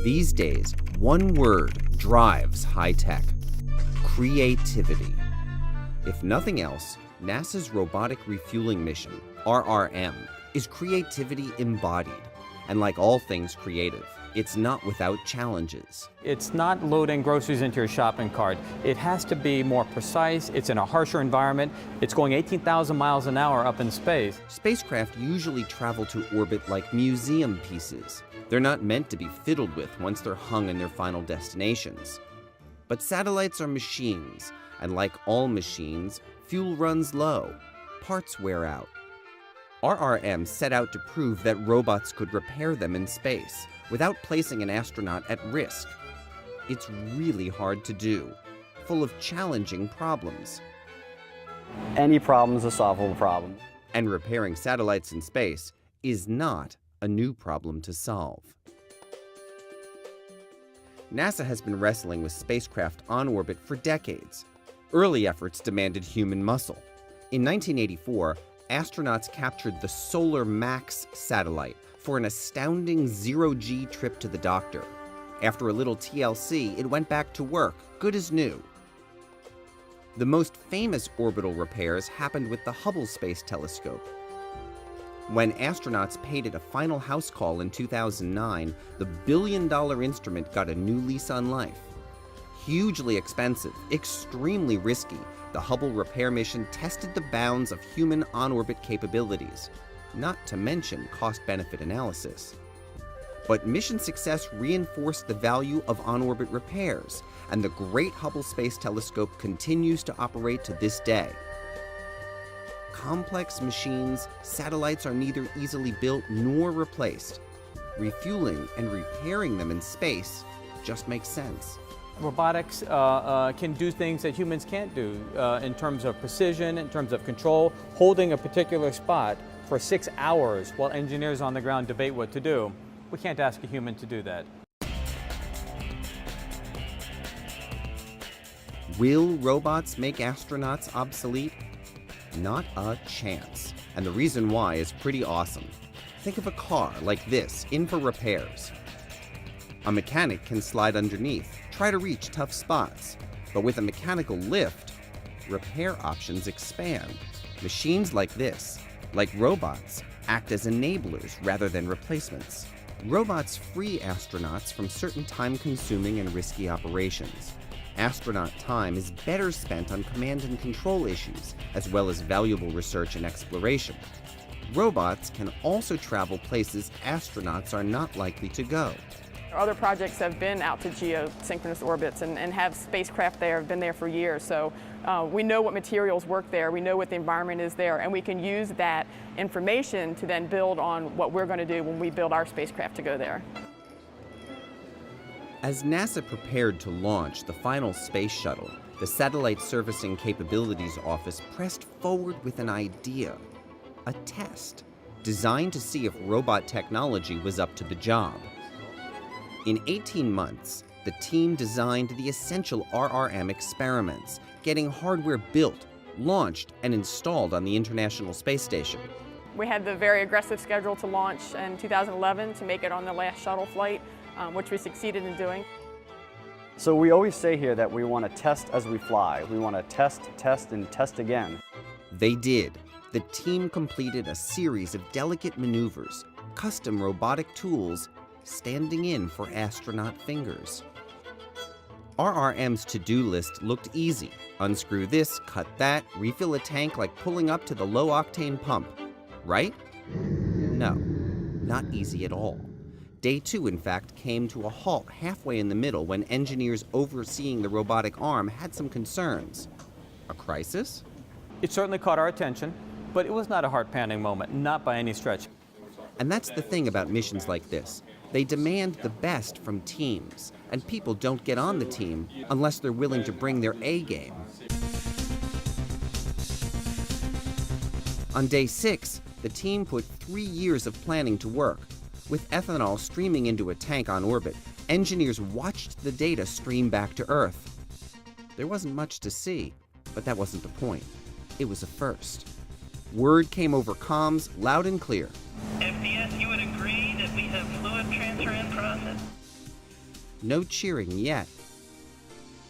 These days, one word drives high-tech: creativity. If nothing else, NASA's Robotic Refueling Mission, RRM, is creativity embodied. And like all things creative, it's not without challenges. It's not loading groceries into your shopping cart. It has to be more precise. It's in a harsher environment. It's going 18,000 miles an hour up in space. Spacecraft usually travel to orbit like museum pieces. They're not meant to be fiddled with once they're hung in their final destinations. But satellites are machines, and like all machines, fuel runs low, parts wear out. RRM set out to prove that robots could repair them in space without placing an astronaut at risk. It's really hard to do, full of challenging problems. Any problem is a solvable problem. And repairing satellites in space is not a new problem to solve. NASA has been wrestling with spacecraft on orbit for decades. Early efforts demanded human muscle. In 1984, astronauts captured the Solar Max satellite for an astounding zero-G trip to the doctor. After a little TLC, it went back to work, good as new. The most famous orbital repairs happened with the Hubble Space Telescope. When astronauts paid it a final house call in 2009, the billion-dollar instrument got a new lease on life. Hugely expensive, extremely risky, the Hubble repair mission tested the bounds of human on-orbit capabilities, not to mention cost-benefit analysis. But mission success reinforced the value of on-orbit repairs, and the Great Hubble Space Telescope continues to operate to this day. Complex machines, satellites are neither easily built nor replaced. Refueling and repairing them in space just makes sense. Robotics can do things that humans can't do in terms of precision, in terms of control, holding a particular spot for 6 hours while engineers on the ground debate what to do. We can't ask a human to do that. Will robots make astronauts obsolete? Not a chance. And the reason why is pretty awesome. Think of a car like this, in for repairs. A mechanic can slide underneath, try to reach tough spots. But with a mechanical lift, repair options expand. Machines like this, like robots, act as enablers rather than replacements. Robots free astronauts from certain time-consuming and risky operations. Astronaut time is better spent on command and control issues, as well as valuable research and exploration. Robots can also travel places astronauts are not likely to go. Other projects have been out to geosynchronous orbits and have spacecraft there, have been there for years. So we know what materials work there, we know what the environment is there, and we can use that information to then build on what we're going to do when we build our spacecraft to go there. As NASA prepared to launch the final space shuttle, the Satellite Servicing Capabilities Office pressed forward with an idea, a test, designed to see if robot technology was up to the job. In 18 months, the team designed the essential RRM experiments, getting hardware built, launched, and installed on the International Space Station. We had the very aggressive schedule to launch in 2011 to make it on the last shuttle flight, which we succeeded in doing. So we always say here that we want to test as we fly. We want to test, and test again. They did. The team completed a series of delicate maneuvers, custom robotic tools, standing in for astronaut fingers. RRM's to-do list looked easy. Unscrew this, cut that, refill a tank like pulling up to the low-octane pump. Right? No, not easy at all. Day 2, in fact, came to a halt halfway in the middle when engineers overseeing the robotic arm had some concerns. A crisis? It certainly caught our attention, but it was not a heart-pounding moment, not by any stretch. And that's the thing about missions like this. They demand the best from teams, and people don't get on the team unless they're willing to bring their A game. On day 6, the team put 3 years of planning to work. With ethanol streaming into a tank on orbit, engineers watched the data stream back to Earth. There wasn't much to see, but that wasn't the point. It was a first. Word came over comms loud and clear. FPS, you would agree that we have fluid transfer in process? no cheering yet.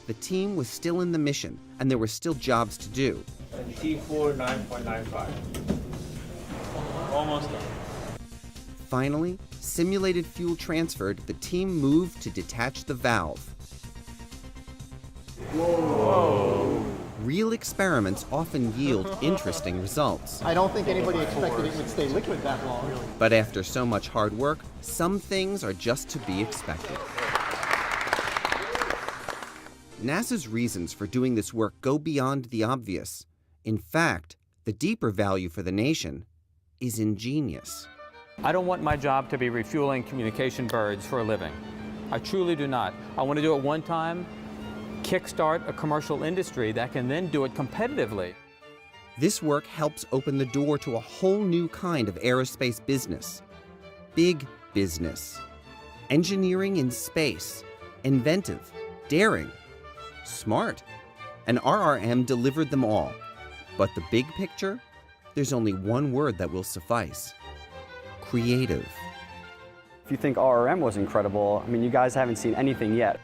The team was still in the mission, and there were still jobs to do. And T4 9.95. Almost done. Finally, simulated fuel transferred, the team moved to detach the valve. Whoa. Real experiments often yield interesting results. I don't think anybody expected it would stay liquid that long. But after so much hard work, some things are just to be expected. NASA's reasons for doing this work go beyond the obvious. In fact, the deeper value for the nation is ingenious. I don't want my job to be refueling communication birds for a living. I truly do not. I want to do it one time, kickstart a commercial industry that can then do it competitively. This work helps open the door to a whole new kind of aerospace business. Big business. Engineering in space. Inventive. Daring. Smart. And RRM delivered them all. But the big picture? There's only one word that will suffice. Creative. If you think RRM was incredible, I mean, you guys haven't seen anything yet.